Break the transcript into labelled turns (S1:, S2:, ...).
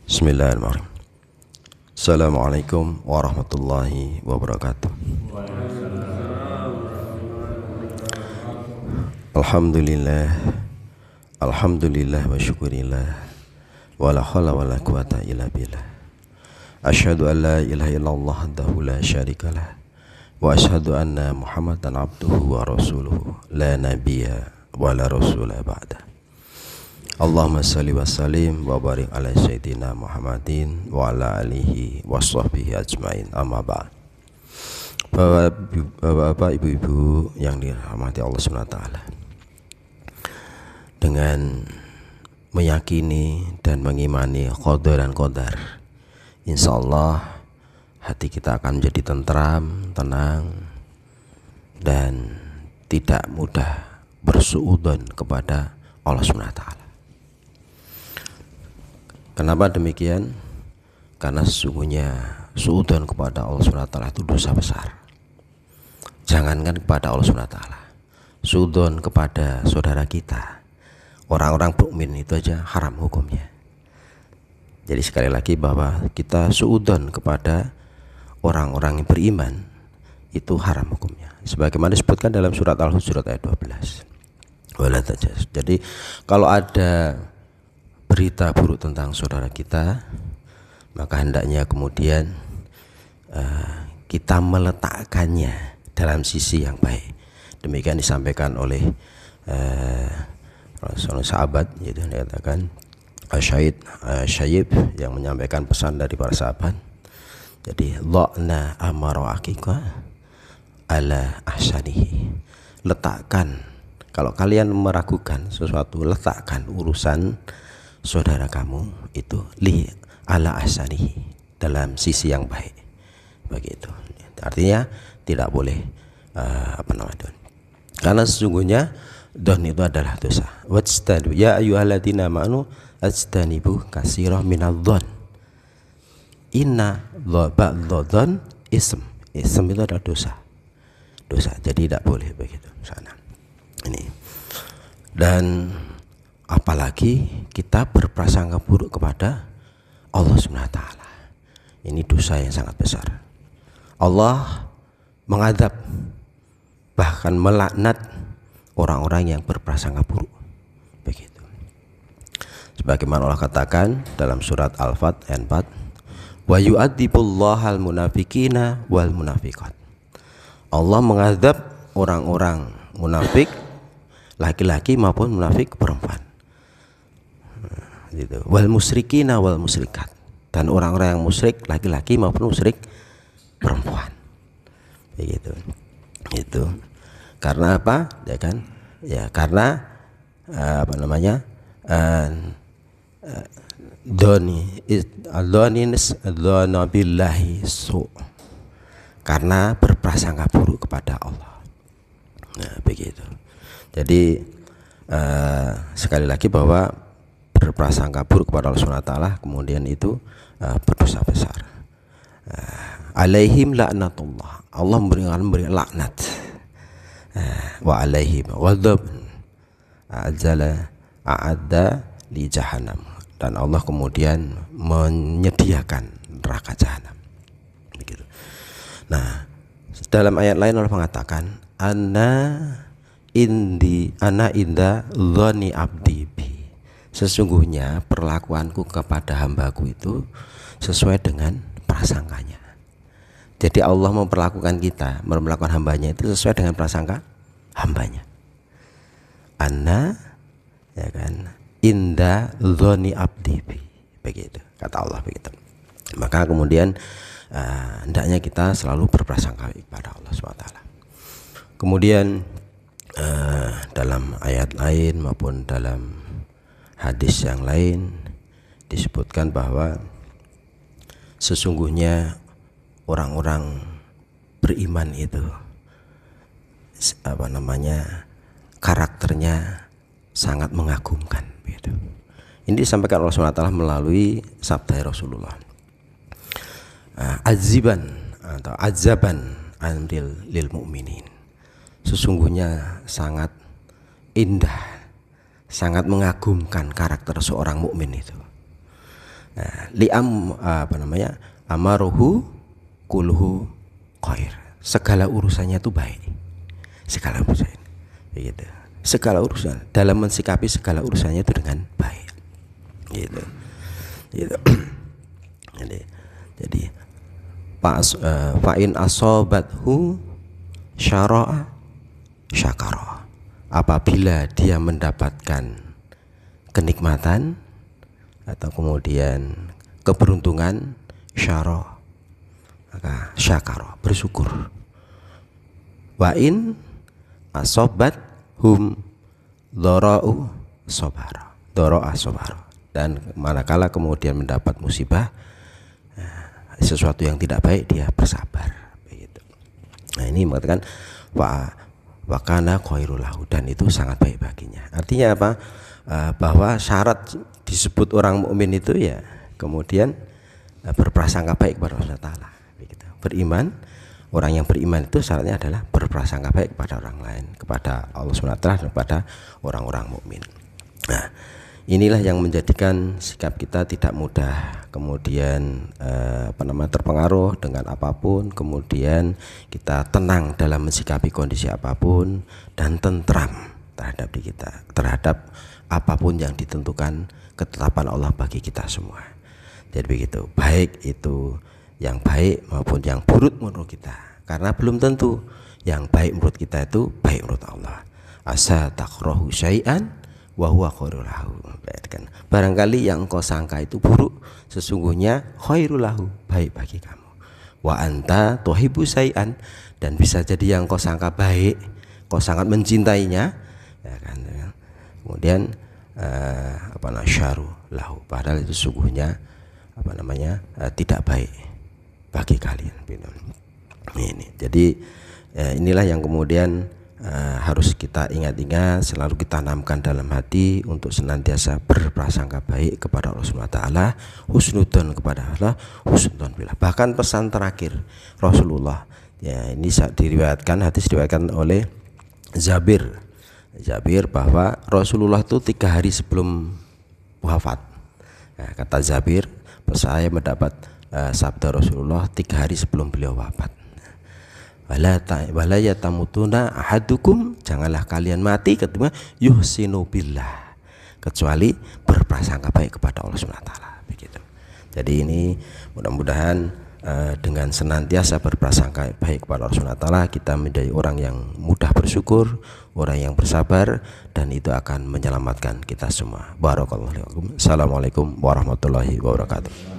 S1: Bismillahirrahmanirrahim. Assalamualaikum warahmatullahi wabarakatuh. Alhamdulillah, alhamdulillah wa syukurillah, wa la hawla wa la quwata illa billah. Asyhadu an la ilaha illallah wahdahu la syarikalah, wa asyhadu anna Muhammadan abduhu wa rasuluhu, la nabiyya wa la rasula ba'da. Allahumma salli wa sallim wa barik ala sayyidina Muhammadin wa ala alihi wa sahbihi ajmain, amma ba'd. Bapak, ibu-ibu yang dirahmati Allah SWT, dengan meyakini dan mengimani qada dan qadar, insyaallah hati kita akan menjadi tentram, tenang, dan tidak mudah bersuudzon kepada Allah SWT. Kenapa demikian? Karena sesungguhnya suudzon kepada Allah SWT itu dosa besar. Jangankan kepada Allah SWT, suudzon kepada saudara kita, orang-orang mukmin itu aja haram hukumnya. Jadi sekali lagi bahwa kita suudzon kepada orang-orang yang beriman itu haram hukumnya, sebagaimana disebutkan dalam surat Al-Hujurat ayat 12. Jadi kalau ada berita buruk tentang saudara kita, maka hendaknya kemudian kita meletakkannya dalam sisi yang baik. Demikian disampaikan oleh seorang sahabat, yaitu dikatakan Syayib yang menyampaikan pesan dari para sahabat. Jadi la'na amara akika ala ahsanihi. Letakkan, kalau kalian meragukan sesuatu, letakkan urusan saudara kamu itu li ala ahsanihi, dalam sisi yang baik. Begitu. Artinya tidak boleh karena sesungguhnya don itu adalah dosa. Wajtadu ya ayyuhalladzina amanu ajtanibu katsiran minadh-dhon. Inna ba'dadh-dhon ism. Ism itu adalah dosa. Jadi tidak boleh begitu sana. Ini. Dan apalagi kita berprasangka buruk kepada Allah SWT. Ini dosa yang sangat besar. Allah mengadab, bahkan melaknat orang-orang yang berprasangka buruk. Begitu. Sebagaimana Allah katakan dalam surat Al-Fat ayat 4, wa yu'adzibullahal munafiqina wal munafiqat. Allah mengadab orang-orang munafik laki-laki maupun munafik perempuan. Gitu. Wal musyrikina wal musyrikat, dan orang-orang yang musyrik laki-laki maupun musyrik perempuan. Begitu. Itu karena apa? Ya kan? Ya karena billahi su, karena berprasangka buruk kepada Allah. Nah, begitu. Jadi sekali lagi bahwa berprasangka buruk kepada Allah SWT kemudian itu berdosa besar. Alaihim laknatullah, Allah memberi laknat. Wa alaihim ghadab a'adda li jahannam, dan Allah kemudian menyediakan neraka jahanam. Begitu. Nah, dalam ayat lain Allah mengatakan ana inda dhani abdi bi, sesungguhnya perlakuanku kepada hambaku itu sesuai dengan prasangkanya. Jadi Allah memperlakukan kita, memperlakukan hambanya itu sesuai dengan prasangka hambanya. Anna, ya kan, inda dhani abdi bi, begitu kata Allah begitu. Maka kemudian hendaknya kita selalu berprasangka kepada Allah SWT. Kemudian dalam ayat lain maupun dalam hadis yang lain disebutkan bahwa sesungguhnya orang-orang beriman itu karakternya sangat mengagumkan. Gitu. Ini disampaikan oleh Allah SWT melalui sabda Rasulullah. Aziban atau azaban amril lil mu'minin. Sesungguhnya sangat indah, sangat mengagumkan karakter seorang mukmin itu. Nah, amaruhu kulhu khair. Segala urusannya itu baik. Segala urusan. Begitu. Segala urusan, dalam mensikapi segala urusannya itu dengan baik. Gitu. Gitu. Jadi fa'in asobathu syara'a syakara. Apabila dia mendapatkan kenikmatan atau kemudian keberuntungan, syara, maka syakara, bersyukur. Wa in asobat hum dhara'u sabara, dhara'a sabara. Dan manakala kemudian mendapat musibah, sesuatu yang tidak baik, dia bersabar, begitu. Nah, ini mengatakan wa kana khairul lahu, dan itu sangat baik baginya. Artinya apa? Bahwa syarat disebut orang mukmin itu ya kemudian berprasangka baik kepada Allah Taala, begitu. Beriman, orang yang beriman itu syaratnya adalah berprasangka baik kepada orang lain, kepada Allah SWT dan kepada orang-orang mukmin. Nah, inilah yang menjadikan sikap kita tidak mudah kemudian terpengaruh dengan apapun, kemudian kita tenang dalam mensikapi kondisi apapun dan tentram terhadap diri kita, terhadap apapun yang ditentukan ketetapan Allah bagi kita semua. Jadi begitu, baik itu yang baik maupun yang buruk menurut kita, karena belum tentu yang baik menurut kita itu baik menurut Allah. Asa takrahu syai'an wa huwa khairul lahu. Barangkali yang engkau sangka itu buruk, sesungguhnya khairul lahu, baik bagi kamu. Wa anta tuhibbu syai'an, dan bisa jadi yang engkau sangka baik, kau sangat mencintainya, ya kan. Kemudian syaru lahu, padahal itu sungguhnya tidak baik bagi kalian. Ini. Jadi inilah yang kemudian harus kita ingat-ingat, selalu kita tanamkan dalam hati untuk senantiasa berprasangka baik kepada Allah Subhanahu wa taala, husnudzon kepada Allah, husnudzon billah. Bahkan pesan terakhir Rasulullah, ya ini diriwayatkan, hadis diriwayatkan oleh Jabir bahwa Rasulullah itu 3 hari sebelum wafat. Nah, kata Jabir, saya mendapat sabda Rasulullah 3 hari sebelum beliau wafat. Wala yatamutuna ahadukum, janganlah kalian mati ketika yuhsinu billah, kecuali berprasangka baik kepada Allah Subhanahu wa taala, begitu. Jadi ini mudah-mudahan dengan senantiasa berprasangka baik kepada Allah Subhanahu wa taala, kita menjadi orang yang mudah bersyukur, orang yang bersabar, dan itu akan menyelamatkan kita semua. Barakallahu fiikum. Assalamualaikum warahmatullahi wabarakatuh.